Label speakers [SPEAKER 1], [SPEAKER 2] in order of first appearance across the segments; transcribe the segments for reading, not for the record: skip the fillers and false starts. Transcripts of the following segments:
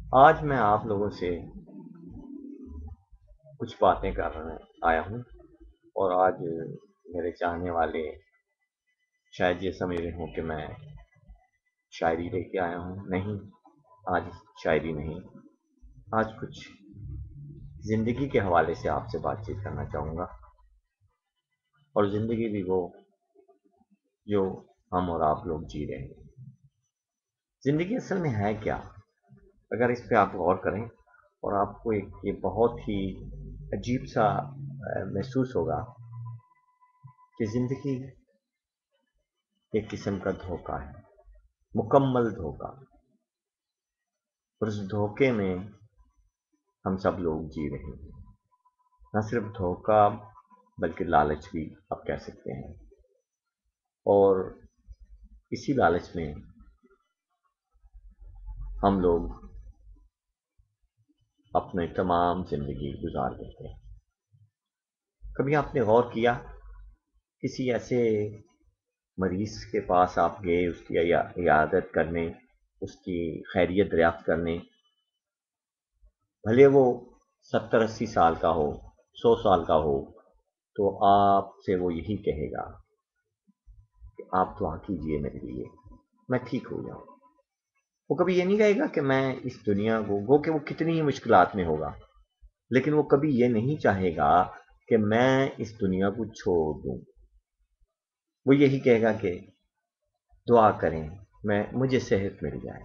[SPEAKER 1] آج میں آپ لوگوں سے کچھ باتیں کرنے آیا ہوں اور آج میرے چاہنے والے شاید یہ سمجھ رہے ہوں کہ میں شاعری لے کے آیا ہوں. نہیں، آج شاعری نہیں، آج کچھ زندگی کے حوالے سے آپ سے بات چیت کرنا چاہوں گا. اور زندگی بھی وہ جو ہم اور آپ لوگ جی رہے ہیں. زندگی اصل میں ہے کیا؟ اگر اس پہ آپ غور کریں اور آپ کو ایک یہ بہت ہی عجیب سا محسوس ہوگا کہ زندگی ایک قسم کا دھوکہ ہے، مکمل دھوکہ. اور اس دھوکے میں ہم سب لوگ جی رہے ہیں. نہ صرف دھوکہ بلکہ لالچ بھی آپ کہہ سکتے ہیں. اور اسی لالچ میں ہم لوگ اپنے تمام زندگی گزار دیتے ہیں. کبھی آپ نے غور کیا کسی ایسے مریض کے پاس آپ گئے اس کی عیادت کرنے، اس کی خیریت دریافت کرنے، بھلے وہ 70-80 سال کا ہو، 100 سال کا ہو، تو آپ سے وہ یہی کہے گا کہ آپ دعا کیجئے میرے لیے، میں ٹھیک ہو جاؤں. وہ کبھی یہ نہیں کہے گا کہ میں اس دنیا کو، گو کہ وہ کتنی ہی مشکلات میں ہوگا، لیکن وہ کبھی یہ نہیں چاہے گا کہ میں اس دنیا کو چھوڑ دوں. وہ یہی کہے گا کہ دعا کریں مجھے صحت مل جائے.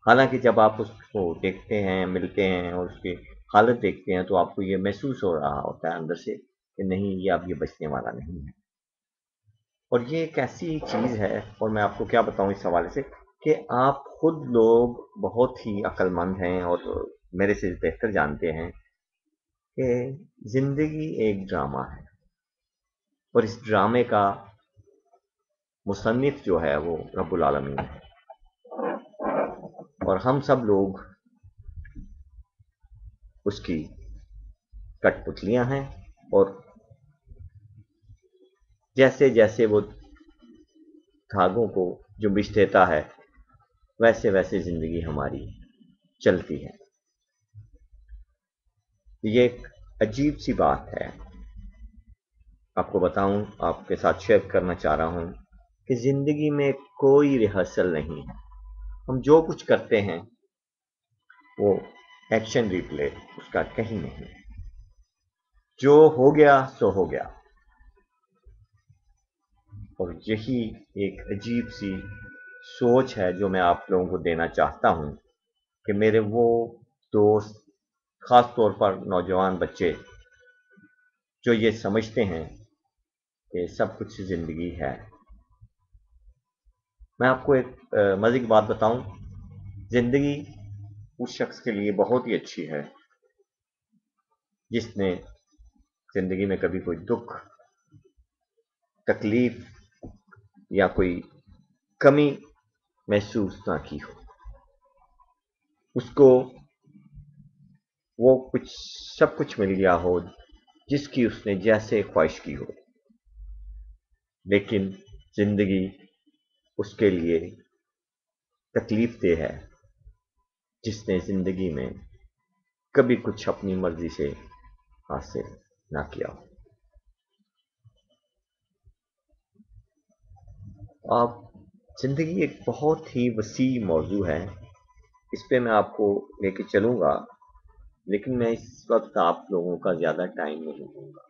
[SPEAKER 1] حالانکہ جب آپ اس کو دیکھتے ہیں، ملتے ہیں اور اس کی حالت دیکھتے ہیں تو آپ کو یہ محسوس ہو رہا ہوتا ہے اندر سے کہ نہیں، یہ اب یہ بچنے والا نہیں ہے. اور یہ ایک ایسی چیز ہے، اور میں آپ کو کیا بتاؤں اس حوالے سے، کہ آپ خود لوگ بہت ہی عقل مند ہیں اور میرے سے بہتر جانتے ہیں کہ زندگی ایک ڈرامہ ہے. اور اس ڈرامے کا مصنف جو ہے وہ رب العالمین ہے. اور ہم سب لوگ اس کی کٹ پتلیاں ہیں. اور جیسے جیسے وہ دھاگوں کو جو بچھ دیتا ہے ویسے ویسے زندگی ہماری چلتی ہے. یہ ایک عجیب سی بات ہے، آپ کو بتاؤں، آپ کے ساتھ شیئر کرنا چاہ رہا ہوں کہ زندگی میں کوئی ریہرسل نہیں ہے. ہم جو کچھ کرتے ہیں وہ ایکشن ریپلے اس کا کہیں نہیں. جو ہو گیا سو ہو گیا. اور یہی ایک عجیب سی سوچ ہے جو میں آپ لوگوں کو دینا چاہتا ہوں کہ میرے وہ دوست، خاص طور پر نوجوان بچے جو یہ سمجھتے ہیں کہ سب کچھ زندگی ہے. میں آپ کو ایک مزے کی بات بتاؤں. زندگی اس شخص کے لیے بہت ہی اچھی ہے جس نے زندگی میں کبھی کوئی دکھ، تکلیف یا کوئی کمی محسوس نہ کی ہو. اس کو وہ کچھ سب کچھ مل گیا ہو جس کی اس نے جیسے خواہش کی ہو، لیکن زندگی اس کے لیے تکلیف دہ ہے جس نے زندگی میں کبھی کچھ اپنی مرضی سے حاصل نہ کیا ہو. آپ، زندگی ایک بہت ہی وسیع موضوع ہے. اس پہ میں آپ کو لے کے چلوں گا، لیکن میں اس وقت آپ لوگوں کا زیادہ ٹائم نہیں دوں گا.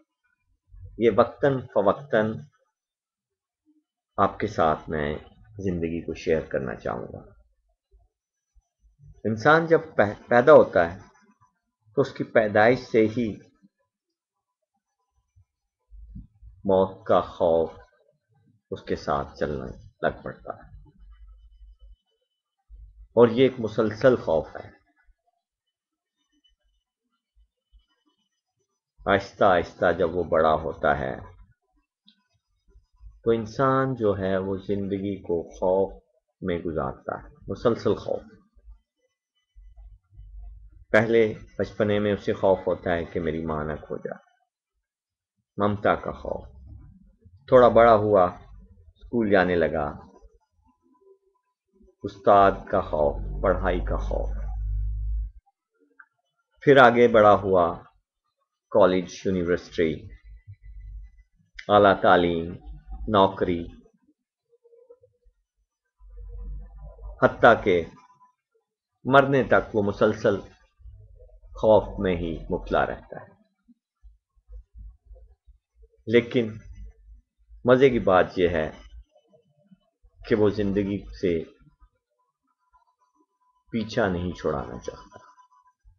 [SPEAKER 1] یہ وقتاً فوقتاً آپ کے ساتھ میں زندگی کو شیئر کرنا چاہوں گا. انسان جب پیدا ہوتا ہے تو اس کی پیدائش سے ہی موت کا خوف اس کے ساتھ چلنے لگ پڑتا ہے. اور یہ ایک مسلسل خوف ہے. آہستہ آہستہ جب وہ بڑا ہوتا ہے تو انسان جو ہے وہ زندگی کو خوف میں گزارتا ہے، مسلسل خوف. پہلے بچپنے میں اسے خوف ہوتا ہے کہ میری ماں نہ کھو جائے، ممتا کا خوف. تھوڑا بڑا ہوا، اسکول جانے لگا، استاد کا خوف، پڑھائی کا خوف. پھر آگے بڑا ہوا، کالج، یونیورسٹی، اعلیٰ تعلیم، نوکری، حتیٰ کہ مرنے تک وہ مسلسل خوف میں ہی مبتلا رہتا ہے۔ لیکن مزے کی بات یہ ہے کہ وہ زندگی سے پیچھا نہیں چھڑانا چاہتا،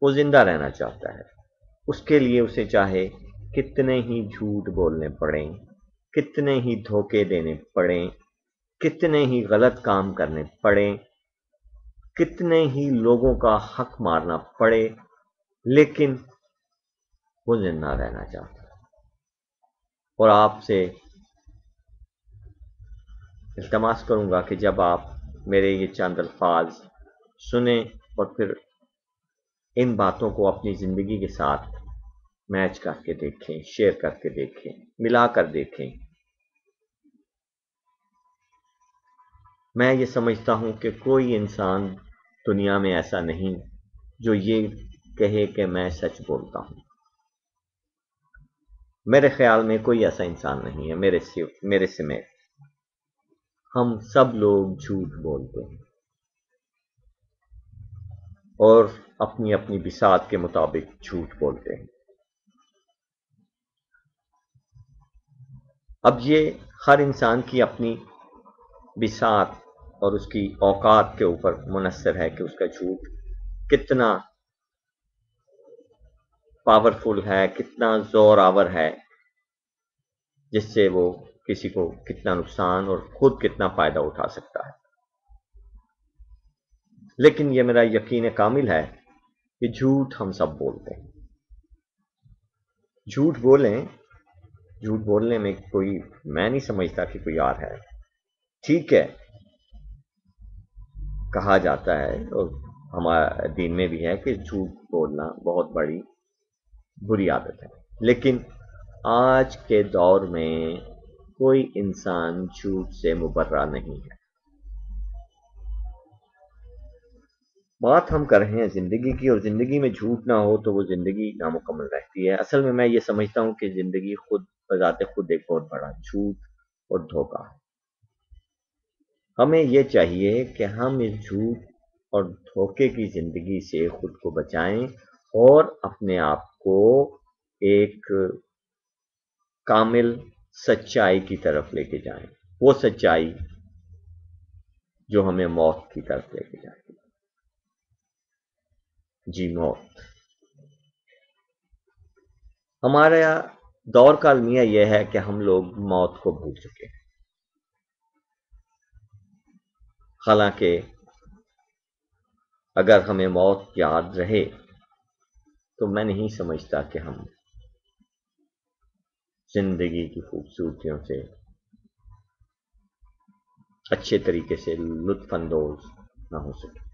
[SPEAKER 1] وہ زندہ رہنا چاہتا ہے۔ اس کے لیے اسے چاہے کتنے ہی جھوٹ بولنے پڑیں، کتنے ہی دھوکے دینے پڑیں، کتنے ہی غلط کام کرنے پڑیں، کتنے ہی لوگوں کا حق مارنا پڑے، لیکن وہ زندہ رہنا چاہتا ہے۔ اور آپ سے التماس کروں گا کہ جب آپ میرے یہ چند الفاظ سنیں اور پھر ان باتوں کو اپنی زندگی کے ساتھ میچ کر کے دیکھیں، شیئر کر کے دیکھیں، ملا کر دیکھیں۔ میں یہ سمجھتا ہوں کہ کوئی انسان دنیا میں ایسا نہیں جو یہ کہے کہ میں سچ بولتا ہوں۔ میرے خیال میں کوئی ایسا انسان نہیں ہے میرے سمیت۔ ہم سب لوگ جھوٹ بولتے ہیں اور اپنی اپنی بساط کے مطابق جھوٹ بولتے ہیں۔ اب یہ ہر انسان کی اپنی بساط اور اس کی اوقات کے اوپر منحصر ہے کہ اس کا جھوٹ کتنا پاورفل ہے، کتنا زور آور ہے، جس سے وہ کسی کو کتنا نقصان اور خود کتنا فائدہ اٹھا سکتا ہے۔ لیکن یہ میرا یقین کامل ہے کہ جھوٹ ہم سب بولتے ہیں۔ جھوٹ بولیں، جھوٹ بولنے میں کوئی، میں نہیں سمجھتا کہ کوئی یار ہے۔ ٹھیک ہے، کہا جاتا ہے اور ہمارے دین میں بھی ہے کہ جھوٹ بولنا بہت بڑی بری عادت ہے، لیکن آج کے دور میں کوئی انسان جھوٹ سے مبرہ نہیں ہے۔ بات ہم کر رہے ہیں زندگی کی، اور زندگی میں جھوٹ نہ ہو تو وہ زندگی نامکمل رہتی ہے۔ اصل میں یہ سمجھتا ہوں کہ زندگی خود بذات خود ایک بہت بڑا جھوٹ اور دھوکہ ہے۔ ہمیں یہ چاہیے کہ ہم اس جھوٹ اور دھوکے کی زندگی سے خود کو بچائیں اور اپنے آپ کو ایک کامل سچائی کی طرف لے کے جائیں، وہ سچائی جو ہمیں موت کی طرف لے کے جاتی ہے۔ جی، موت۔ ہمارا دور کا المیہ یہ ہے کہ ہم لوگ موت کو بھول چکے ہیں، حالانکہ اگر ہمیں موت یاد رہے تو میں نہیں سمجھتا کہ ہم زندگی کی خوبصورتیوں سے اچھے طریقے سے لطف اندوز نہ ہو سکے۔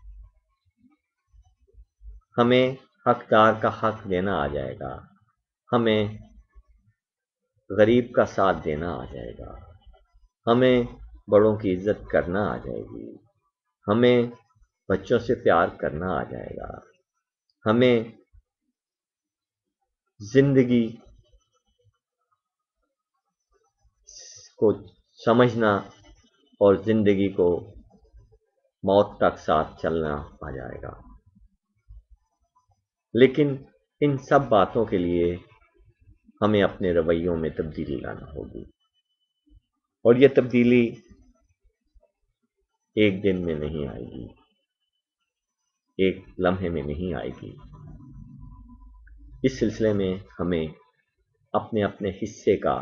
[SPEAKER 1] ہمیں حقدار کا حق دینا آ جائے گا، ہمیں غریب کا ساتھ دینا آ جائے گا، ہمیں بڑوں کی عزت کرنا آ جائے گی، ہمیں بچوں سے پیار کرنا آ جائے گا، ہمیں زندگی کو سمجھنا اور زندگی کو موت تک ساتھ چلنا آ جائے گا۔ لیکن ان سب باتوں کے لیے ہمیں اپنے رویوں میں تبدیلی لانا ہوگی، اور یہ تبدیلی ایک دن میں نہیں آئے گی، ایک لمحے میں نہیں آئے گی۔ اس سلسلے میں ہمیں اپنے اپنے حصے کا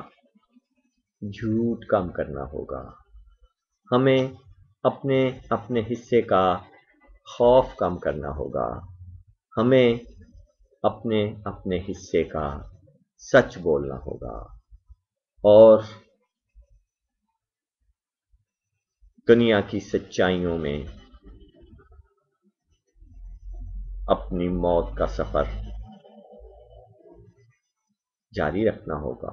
[SPEAKER 1] جھوٹ کم کرنا ہوگا، ہمیں اپنے اپنے حصے کا خوف کم کرنا ہوگا، ہمیں اپنے اپنے حصے کا سچ بولنا ہوگا، اور دنیا کی سچائیوں میں اپنی موت کا سفر جاری رکھنا ہوگا۔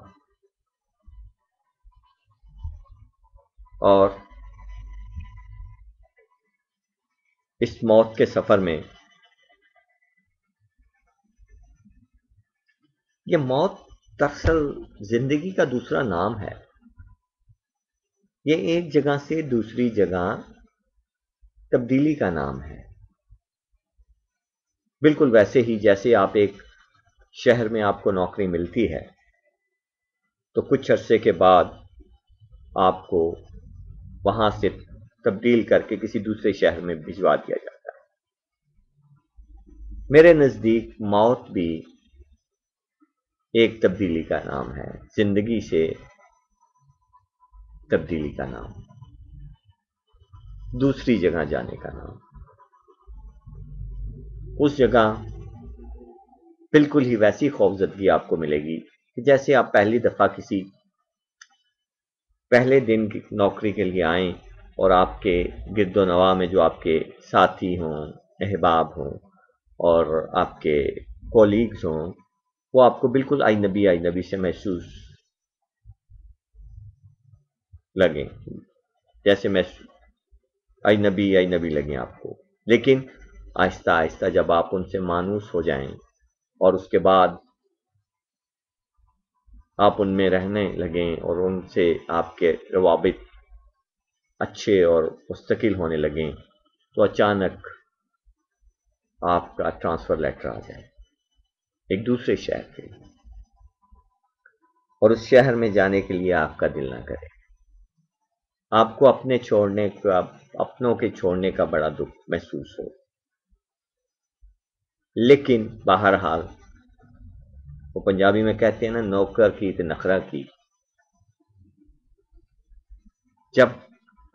[SPEAKER 1] اور اس موت کے سفر میں یہ موت دراصل زندگی کا دوسرا نام ہے. یہ ایک جگہ سے دوسری جگہ تبدیلی کا نام ہے. بالکل ویسے ہی جیسے آپ ایک شہر میں آپ کو نوکری ملتی ہے تو کچھ عرصے کے بعد آپ کو وہاں سے تبدیل کر کے کسی دوسرے شہر میں بھجوا دیا جاتا ہے. میرے نزدیک موت بھی ایک تبدیلی کا نام ہے، زندگی سے تبدیلی کا نام، دوسری جگہ جانے کا نام. اس جگہ بالکل ہی ویسی خوفزدگی آپ کو ملے گی کہ جیسے آپ پہلی دفعہ کسی پہلے دن کی نوکری کے لیے آئیں اور آپ کے گرد و نواح میں جو آپ کے ساتھی ہوں، احباب ہوں اور آپ کے کولیگز ہوں، وہ آپ کو بالکل اجنبی سے محسوس لگیں، جیسے اجنبی لگیں آپ کو. لیکن آہستہ آہستہ جب آپ ان سے مانوس ہو جائیں اور اس کے بعد آپ ان میں رہنے لگیں اور ان سے آپ کے روابط اچھے اور مستقل ہونے لگیں تو اچانک آپ کا ٹرانسفر لیٹر آ جائے ایک دوسرے شہر کے لیے، اور اس شہر میں جانے کے لیے آپ کا دل نہ کرے. آپ کو اپنوں کے چھوڑنے کا بڑا دکھ محسوس ہو. لیکن بہرحال وہ پنجابی میں کہتے ہیں نا، نوکر کی تے نخرہ کی. جب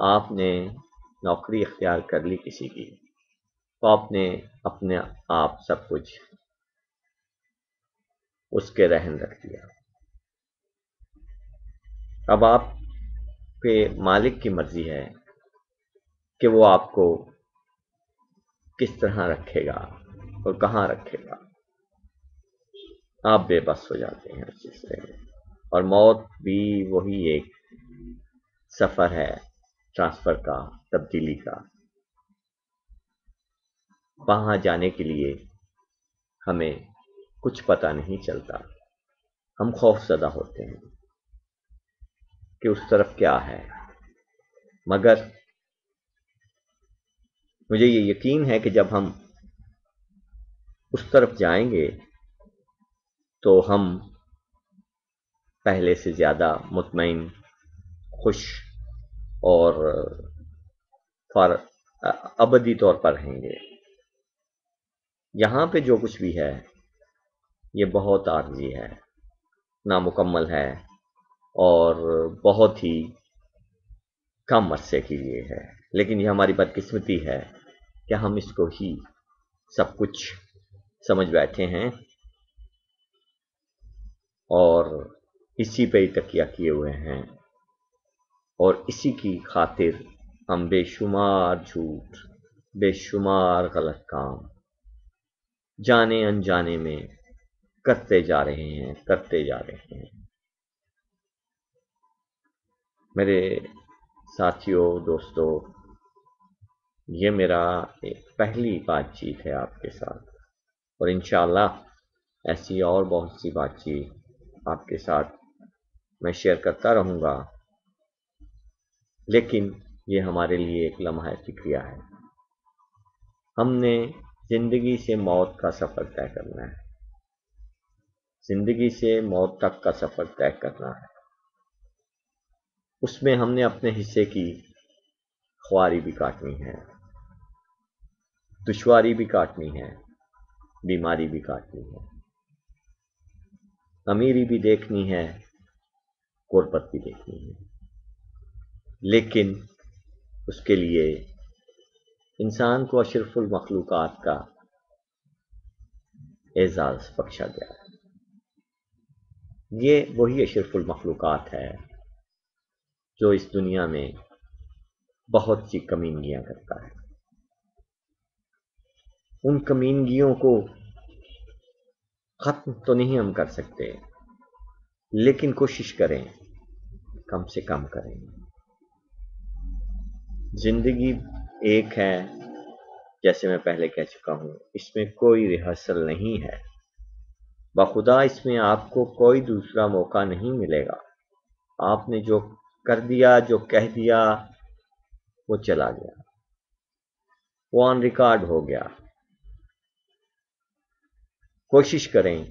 [SPEAKER 1] آپ نے نوکری اختیار کر لی کسی کی تو آپ نے اپنے آپ سب کچھ اس کے رہن رکھ دیا. اب آپ کے مالک کی مرضی ہے کہ وہ آپ کو کس طرح رکھے گا اور کہاں رکھے گا. آپ بے بس ہو جاتے ہیں اس چیز سے. اور موت بھی وہی ایک سفر ہے ٹرانسفر کا، تبدیلی کا. وہاں جانے کے لیے ہمیں کچھ پتہ نہیں چلتا، ہم خوف زدہ ہوتے ہیں کہ اس طرف کیا ہے. مگر مجھے یہ یقین ہے کہ جب ہم اس طرف جائیں گے تو ہم پہلے سے زیادہ مطمئن، خوش اور ابدی طور پر رہیں گے. یہاں پہ جو کچھ بھی ہے یہ بہت عارضی ہے، نامکمل ہے اور بہت ہی کم عرصے کے لیے ہے. لیکن یہ ہماری بدقسمتی ہے کہ ہم اس کو ہی سب کچھ سمجھ بیٹھے ہیں اور اسی پہ ہی تکیہ کیے ہوئے ہیں، اور اسی کی خاطر ہم بے شمار جھوٹ، بے شمار غلط کام جانے انجانے میں کرتے جا رہے ہیں. میرے ساتھیوں، دوستوں، یہ میرا پہلی بات چیت ہے آپ کے ساتھ، اور انشاءاللہ ایسی اور بہت سی بات چیت آپ کے ساتھ میں شیئر کرتا رہوں گا. لیکن یہ ہمارے لیے ایک لمحہ فکریہ ہے. ہم نے زندگی سے موت کا سفر طے کرنا ہے، زندگی سے موت تک کا سفر طے کرنا ہے. اس میں ہم نے اپنے حصے کی خواری بھی کاٹنی ہے، دشواری بھی کاٹنی ہے، بیماری بھی کاٹنی ہے، امیری بھی دیکھنی ہے، غربت بھی دیکھنی ہے. لیکن اس کے لیے انسان کو اشرف المخلوقات کا اعزاز بخشا گیا ہے. یہ وہی اشرف المخلوقات ہے جو اس دنیا میں بہت سی کمینگیاں کرتا ہے. ان کمینگیوں کو ختم تو نہیں ہم کر سکتے، لیکن کوشش کریں، کم سے کم کریں. زندگی ایک ہے، جیسے میں پہلے کہہ چکا ہوں، اس میں کوئی ریہرسل نہیں ہے. بخدا اس میں آپ کو کوئی دوسرا موقع نہیں ملے گا. آپ نے جو کر دیا، جو کہہ دیا، وہ چلا گیا، وہ آن ریکارڈ ہو گیا. کوشش کریں